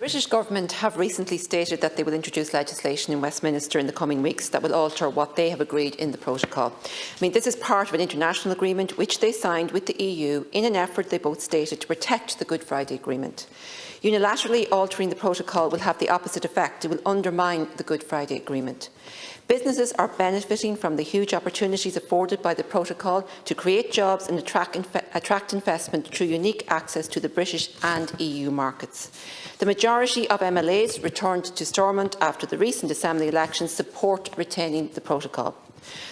British Government have recently stated that they will introduce legislation in Westminster in the coming weeks that will alter what they have agreed in the protocol. This is part of an international agreement which they signed with the EU in an effort they both stated to protect the Good Friday Agreement. Unilaterally altering the protocol will have the opposite effect. It will undermine the Good Friday Agreement. Businesses are benefiting from the huge opportunities afforded by the protocol to create jobs and attract investment through unique access to the British and EU markets. The majority of MLAs returned to Stormont after the recent Assembly elections support retaining the protocol.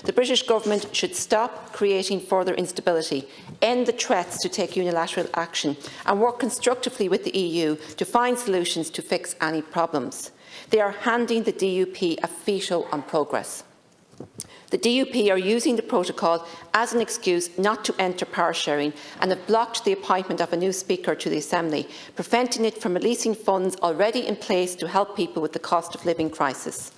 The British Government should stop creating further instability, end the threats to take unilateral action and work constructively with the EU to find solutions to fix any problems. They are handing the DUP a veto on progress. The DUP are using the protocol as an excuse not to enter power sharing and have blocked the appointment of a new Speaker to the Assembly, preventing it from releasing funds already in place to help people with the cost of living crisis.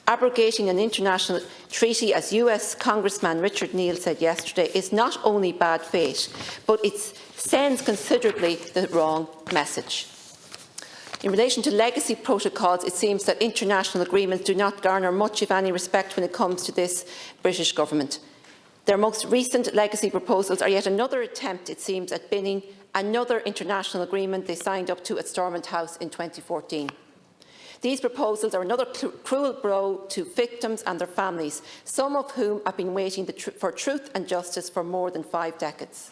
Abrogating an international treaty, as US Congressman Richard Neal said yesterday, is not only bad faith, but it sends considerably the wrong message. In relation to legacy protocols, it seems that international agreements do not garner much, if any, respect when it comes to this British Government. Their most recent legacy proposals are yet another attempt, it seems, at binning another international agreement they signed up to at Stormont House in 2014. These proposals are another cruel blow to victims and their families, some of whom have been waiting for truth and justice for more than 5 decades.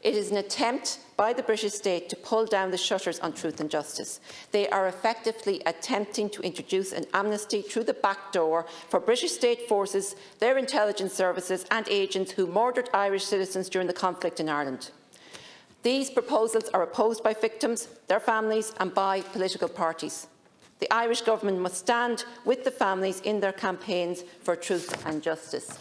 It is an attempt by the British state to pull down the shutters on truth and justice. They are effectively attempting to introduce an amnesty through the back door for British state forces, their intelligence services and agents who murdered Irish citizens during the conflict in Ireland. These proposals are opposed by victims, their families and by political parties. The Irish Government must stand with the families in their campaigns for truth and justice.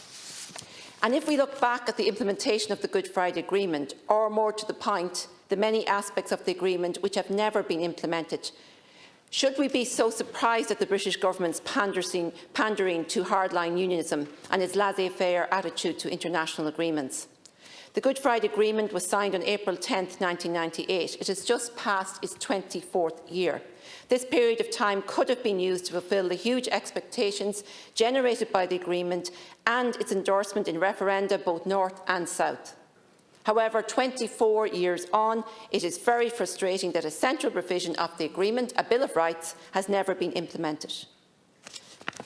And if we look back at the implementation of the Good Friday Agreement, or more to the point, the many aspects of the agreement which have never been implemented, should we be so surprised at the British Government's pandering to hardline unionism and its laissez-faire attitude to international agreements? The Good Friday Agreement was signed on April 10, 1998. It has just passed its 24th year. This period of time could have been used to fulfil the huge expectations generated by the agreement and its endorsement in referenda both north and south. However, 24 years on, it is very frustrating that a central provision of the agreement, a Bill of Rights, has never been implemented.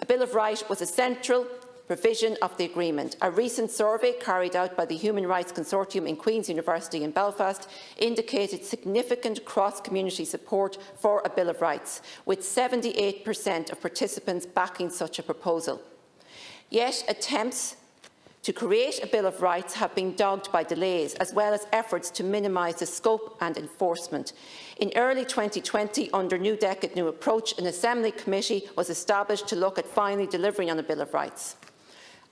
A Bill of Rights was a central provision of the agreement. A recent survey carried out by the Human Rights Consortium in Queen's University in Belfast indicated significant cross-community support for a Bill of Rights, with 78% of participants backing such a proposal. Yet attempts to create a Bill of Rights have been dogged by delays, as well as efforts to minimise the scope and enforcement. In early 2020, under New Decade, New Approach, an Assembly committee was established to look at finally delivering on a Bill of Rights.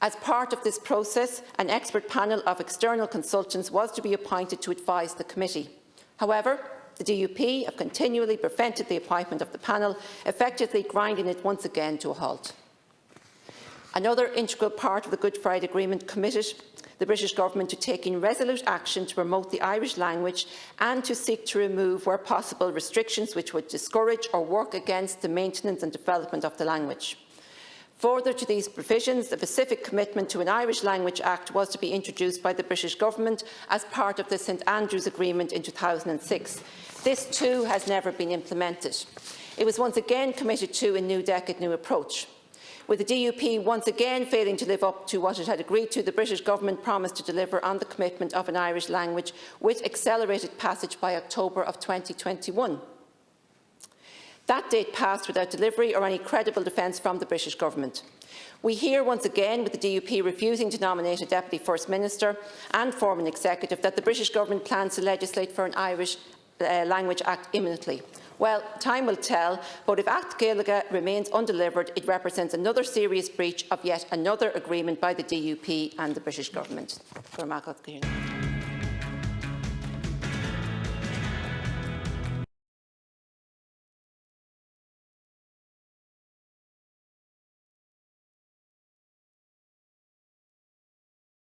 As part of this process, an expert panel of external consultants was to be appointed to advise the committee. However, the DUP have continually prevented the appointment of the panel, effectively grinding it once again to a halt. Another integral part of the Good Friday Agreement committed the British Government to taking resolute action to promote the Irish language and to seek to remove, where possible, restrictions which would discourage or work against the maintenance and development of the language. Further to these provisions, the specific commitment to an Irish Language Act was to be introduced by the British Government as part of the St Andrews Agreement in 2006. This too has never been implemented. It was once again committed to in New Decade, New Approach. With the DUP once again failing to live up to what it had agreed to, the British Government promised to deliver on the commitment of an Irish language with accelerated passage by October of 2021. That date passed without delivery or any credible defence from the British Government. We hear once again, with the DUP refusing to nominate a Deputy First Minister and form an executive, that the British Government plans to legislate for an Irish Language Act imminently. Well, time will tell, but if Act Gaeilge remains undelivered, it represents another serious breach of yet another agreement by the DUP and the British Government.